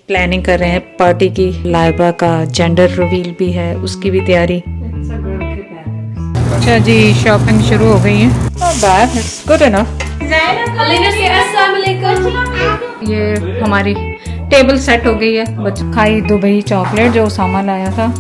Planning कर रहे हैं पार्टी की। लाइबा का जेंडर रिवील भी है, उसकी भी तैयारी। अच्छा जी, शॉपिंग शुरू हो गई है। Good enough. ये हमारी टेबल सेट हो गई है। बच खाई दुबई चॉकलेट जो सामान लाया था।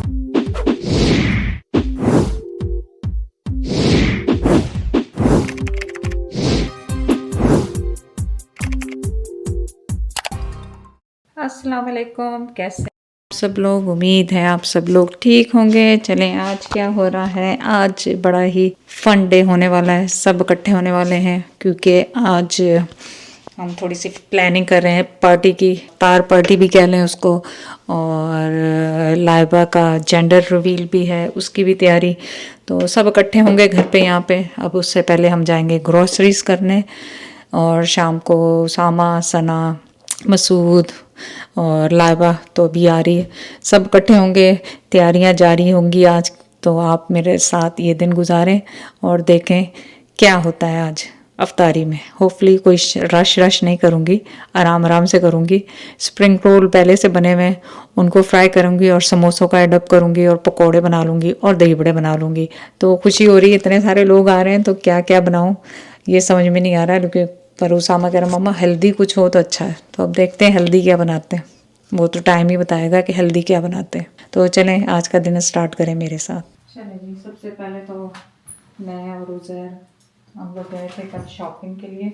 अस्सलाम वालेकुम, कैसे सब लोग? उम्मीद है आप सब लोग ठीक होंगे। चलें, आज क्या हो रहा है? आज बड़ा ही फन डे होने वाला है। सब इकट्ठे होने वाले हैं क्योंकि आज हम थोड़ी सी प्लानिंग कर रहे हैं पार्टी की। तार पार्टी भी कह लें उसको। और लाइबा का जेंडर रिवील भी है, उसकी भी तैयारी। तो सब इकट्ठे होंगे घर पे यहाँ पे। अब उससे पहले हम जाएंगे ग्रोसरीज करने। और शाम को सामा, सना, मसूद और लाइबा तो अभी आ रही है। सब इकट्ठे होंगे, तैयारियां जारी होंगी आज। तो आप मेरे साथ ये दिन गुजारें और देखें क्या होता है आज अफ्तारी में। होपफुली कोई रश नहीं करूँगी, आराम आराम से करूँगी। स्प्रिंग रोल पहले से बने हुए, उनको फ्राई करूँगी और समोसों का एडअप करूँगी और पकौड़े बना लूँगी और दही बड़े बना लूँगी। तो खुशी हो रही है, इतने सारे लोग आ रहे हैं तो क्या क्या बनाऊँ ये समझ में नहीं आ रहा है। क्योंकि पर उसामा कह रहा मम्मा हेल्दी कुछ हो तो अच्छा है। तो अब देखते हैं हेल्दी क्या बनाते हैं, वो तो टाइम ही बताएगा कि हेल्दी क्या बनाते हैं। तो चलें आज का दिन स्टार्ट करें मेरे साथ। चलें जी, सबसे पहले तो मैं और उज़ैर हम लोग गए थे कल शॉपिंग के लिए।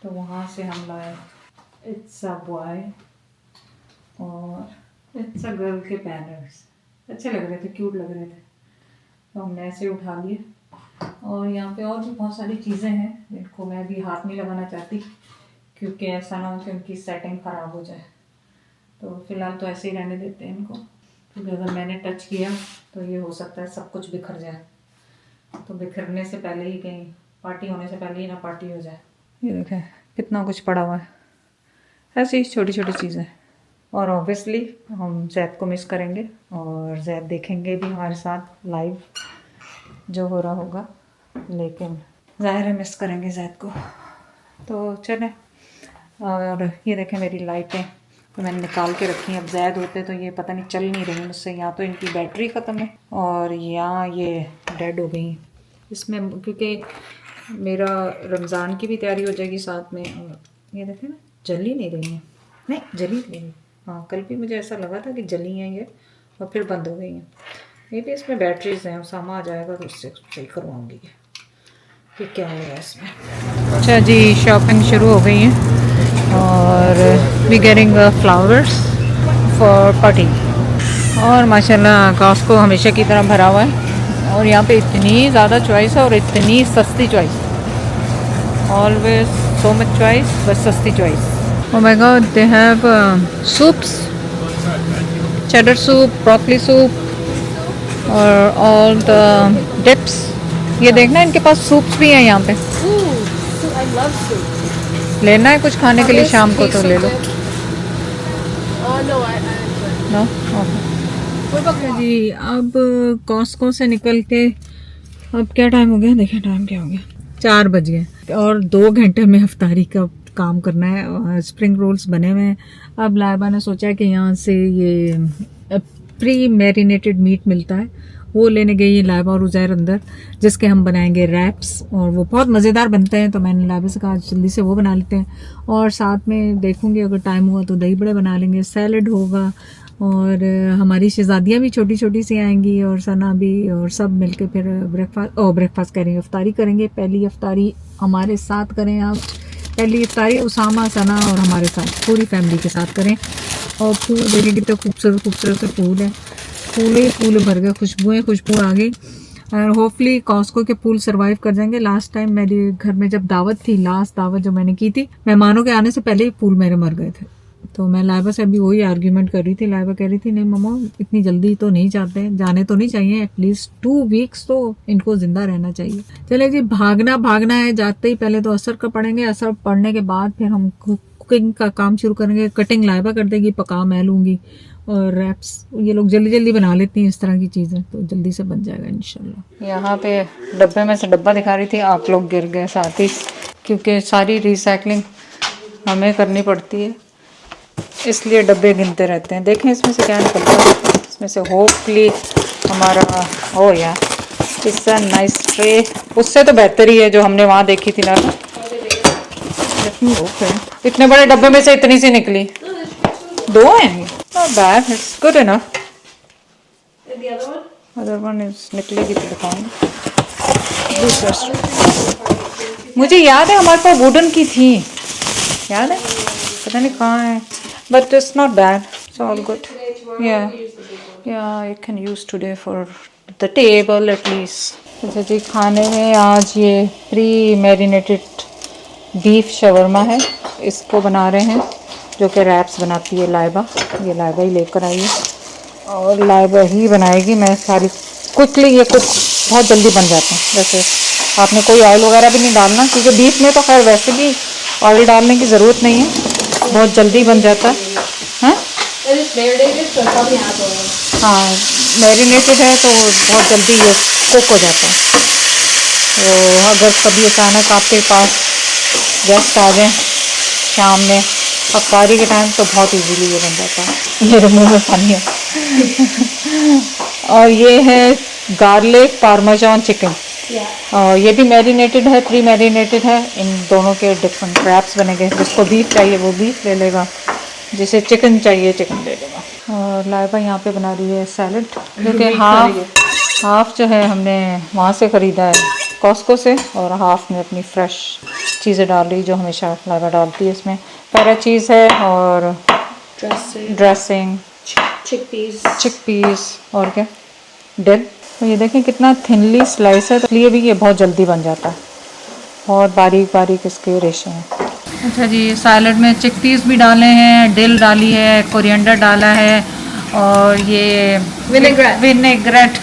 तो वहाँ से हम लाए इट्स अ बॉय और इट्स अ गर्ल के बैनर्स। अच्छे लग रहे थे, क्यूट लग रहे थे, तो हमने ऐसे उठा लिए। और यहाँ पे और भी बहुत सारी चीज़ें हैं जिनको मैं भी हाथ नहीं लगाना चाहती क्योंकि ऐसा ना हो कि उनकी सेटिंग ख़राब हो जाए। तो फ़िलहाल तो ऐसे ही रहने देते हैं इनको, क्योंकि अगर मैंने टच किया तो ये हो सकता है सब कुछ बिखर जाए। तो बिखरने से पहले ही, कहीं पार्टी होने से पहले ही ना पार्टी हो जाए। ये देखें कितना कुछ पड़ा हुआ है, ऐसी छोटी छोटी चीज़ें। और ऑब्वियसली हम जैद को मिस करेंगे और जैद देखेंगे भी हमारे साथ लाइव जो हो रहा होगा, लेकिन ज़ाहिर है मिस करेंगे जैद को। तो चलें। और ये देखें मेरी लाइटें तो मैंने निकाल के रखी हैं। अब जैद होते तो ये पता नहीं चल नहीं रही मुझसे, या तो इनकी बैटरी ख़त्म है और यहाँ ये डेड हो गई इसमें, क्योंकि मेरा रमज़ान की भी तैयारी हो जाएगी साथ में। और ये देखें ना, जल ही नहीं रही हैं। नहीं जली नहीं, हाँ कल भी मुझे ऐसा लगा था कि जली हैं ये और फिर बंद हो गई हैं। ये भी इसमें बैटरीज हैं, उसामा आ जाएगा तो उससे सही करवाऊँगी कि क्या हो रहा है इसमें। अच्छा जी, शॉपिंग शुरू हो गई है और we getting flowers for party. और माशाल्लाह कॉस्को हमेशा की तरह भरा हुआ है और यहाँ पे इतनी ज़्यादा चॉइस है और इतनी सस्ती choice. Always so much choice, बस सस्ती choice. Oh my God, they have soups, cheddar soup, broccoli soup और all the dips। ये देखना इनके पास सूप्स भी हैं यहाँ पे। I love soup. लेना है कुछ खाने के लिए शाम को तो ले लो। No, I enjoy. No okay जी। अब कॉस्को से निकल के अब क्या टाइम हो गया, देखिए टाइम क्या हो गया, 4 बज गए और 2 घंटे में इफ्तारी का काम करना है। और स्प्रिंग रोल्स बने हुए हैं। अब लाइबा ने सोचा कि यहाँ से ये प्री मैरिनेटेड मीट मिलता है, वो लेने गई लाइबा और उज़ैर अंदर, जिसके हम बनाएंगे रैप्स और वो बहुत मज़ेदार बनते हैं। तो मैंने लाइबा से कहा जल्दी से वो बना लेते हैं और साथ में देखूंगी अगर टाइम हुआ तो दही बड़े बना लेंगे, सैलड होगा और हमारी शहजादियाँ भी छोटी छोटी सी आएंगी और सना भी, और सब मिलके फिर ब्रेकफास्ट करेंगे, इफ्तारी करेंगे। पहली इफ्तारी हमारे साथ करें आप, पहली इफ्तारी उसामा, सना और हमारे साथ पूरी फैमिली के साथ करें। और फूल देखें कितने खूबसूरत खूबसूरत से फूल है, फूल ही फूल भर गए, खुशबू आ गई। और होपफुली कॉस्को के फूल सरवाइव कर जाएंगे। लास्ट टाइम मेरे घर में जब दावत थी, लास्ट दावत जो मैंने की थी, मेहमानों के आने से पहले ही फूल मेरे मर गए थे। तो मैं लाइबा से अभी वही आर्ग्यूमेंट कर रही थी। लाइबा कह रही थी नहीं मम्मा इतनी जल्दी तो नहीं जाने तो नहीं चाहिए, एटलीस्ट 2 वीक्स तो इनको जिंदा रहना चाहिए। चले जी, भागना है। जाते ही पहले तो असर का पढ़ेंगे, असर पढ़ने के बाद फिर हम कुकिंग का काम शुरू करेंगे। कटिंग लाइबा कर देगी, पका मैं लूँगी और रैप्स ये लोग जल्दी जल्दी बना लेती हैं इस तरह की चीज़ें, तो जल्दी से बन जाएगा इंशाल्लाह। यहाँ पे डब्बे में से डब्बा दिखा रही थी, आप लोग गिर गए साथ ही, क्योंकि सारी रिसाइकलिंग हमें करनी पड़ती है। इसलिए डब्बे गिनते रहते हैं। देखें इसमें से क्या निकलता है। इसमें से होपफुली हमारा हो या इट्स अ नाइस ट्रे। उससे तो बेहतर ही है जो हमने वहाँ देखी थी ना। ओके, इतने बड़े डब्बे में से इतनी सी निकली। 2 हैं, not bad, it's good enough. Other one is निकलेगी तो दिखाऊंगी। मुझे याद है हमारे पास वुडन की थी, याद है, पता नहीं कहाँ है, but it's not bad, it's all good. Yeah I can use today for the table at least. अच्छा जी, खाने में आज ये प्री मैरिनेटेड बीफ शवरमा है, इसको बना रहे हैं, जो कि रैप्स बनाती है लाइबा। ये लाइबा ही लेकर आई है और लाइबा ही बनाएगी। मैं सारी क्विकली, ये कुक बहुत जल्दी बन जाते हैं। वैसे आपने कोई ऑयल वगैरह भी नहीं डालना, क्योंकि बीफ में तो खैर वैसे भी ऑयल डालने की ज़रूरत नहीं है, बहुत जल्दी बन जाता है। हाँ, मैरिनेटेड है तो बहुत जल्दी ये कुक हो जाता है। तो अगर कभी अचानक आपके पास गेस्ट आ जाएं शाम में अफ्तारी के टाइम, तो बहुत इजीली ये बन जाता है। मेरे मुंह में पानी है। और ये है गार्लिक पार्मेजान चिकन, और ये भी मैरिनेटेड है, प्री मैरिनेटेड है। इन दोनों के डिफरेंट रैप्स बनेंगे। जिसको बीफ चाहिए वो बीफ ले लेगा, जिसे चिकन चाहिए चिकन ले लेगा। और लाइबा यहाँ पे बना रही है सैलड, जो कि हाफ जो है हमने वहाँ से ख़रीदा है कॉस्को से, और हाफ में अपनी फ़्रेश चीज़ें डाल रही जो हमेशा लाइबा डालती है। इसमें पैरा चीज़ है और ड्रेसिंग, चिकपीस और क्या, डिल। तो ये देखें कितना थिनली स्लाइस है, तो इसलिए भी ये बहुत जल्दी बन जाता है। बहुत बारीक बारीक इसके रेशे हैं। अच्छा जी, सैलड में चिकपीस भी डाले हैं, डिल डाली है, कोरिएंडर डाला है, और ये विनेग्रेट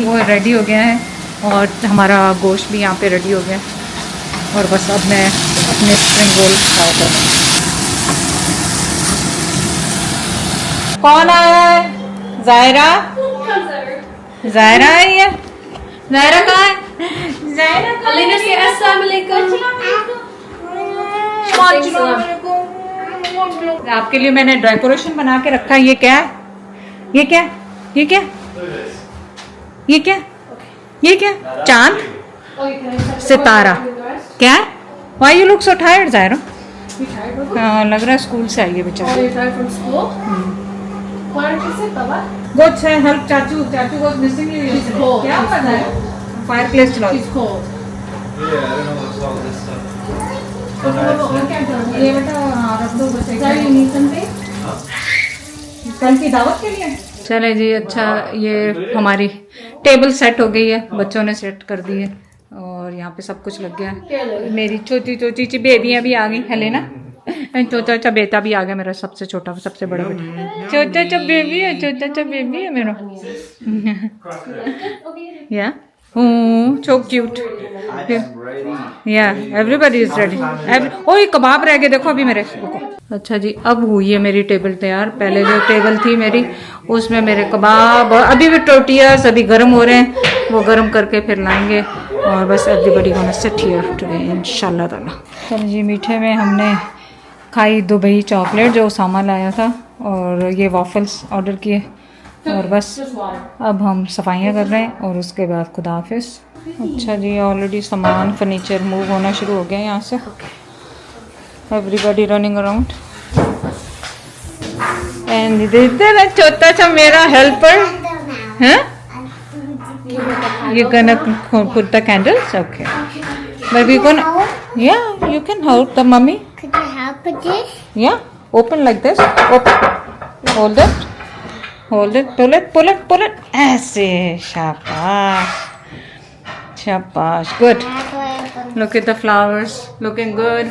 वो रेडी हो गया है, और हमारा गोश्त भी यहाँ पे रेडी हो गया। और बस अब मैं अपने स्प्रिंग रोल फ्राई करूँगी। कौन आया है? जायरा, जायरा आई है। जायरा कहाँ है? आपके लिए मैंने डेकोरेशन बना के रखा है। ये क्या है? ये क्या? ये क्या? ये क्या? ये क्या? चांद, सितारा, क्या? Why you look so tired, Zaira? लग रहा है स्कूल से आई है बेचारी। Go help चाचू। चाचू was missing you yesterday. क्या पता है? Fireplace चलाओ। Yeah, I don't know what's all this stuff. ये बेटा रख दो बस। कल की दावत के लिए। चले जी, अच्छा ये हमारी टेबल सेट हो गई है, बच्चों ने सेट कर दी है, और यहाँ पे सब कुछ लग गया है। मेरी छोटी छोटी सी बेबियाँ भी आ गई है, लेना छोटा सा बेटा भी आ गया मेरा, सबसे छोटा सबसे बड़ा बेटा। छोटा सा बेबी है, छोटा सा बेबी है मेरा। या so cute. Yeah, everybody is ready. ओ ये कबाब रह गए देखो अभी मेरे। अच्छा जी, अब हुई है मेरी टेबल तैयार। पहले जो टेबल थी मेरी, उसमें मेरे कबाब, अभी भी टोटियास अभी गर्म हो रहे हैं, वो गर्म करके फिर लाएंगे। और बस everybody gonna sit here today इंशाल्लाह ताला। चलो जी, मीठे में हमने खाई दुबई चॉकलेट जो उसामा लाया था, और ये वॉफल्स ऑर्डर किए, और बस अब हम सफाइयाँ कर रहे हैं, और उसके बाद खुदा हाफिज़। अच्छा जी, ऑलरेडी सामान फर्नीचर मूव होना शुरू हो गया यहाँ से। एवरीबॉडी रनिंग अराउंड, एंड इधर है छोटा सा मेरा हेल्पर। हैं? You gonna put the candles? Okay. But we gonna, yeah, you can help the mummy. Could you help with this? Yeah, open like this. Open. Hold it. Hold it. Pull it. Pull it. Pull it. ऐसे, शाबाश, शाबाश, good. Look at the flowers, looking good.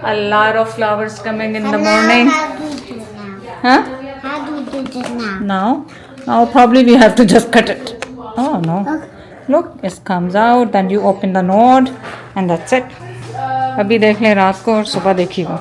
A lot of flowers coming in the morning. How do you do now? Huh? How do you do this now? Now probably we have to just cut it. Oh no. Look, it comes out, then you open the node, and that's it. अभी देख लें रात को और सुबह देखिएगा।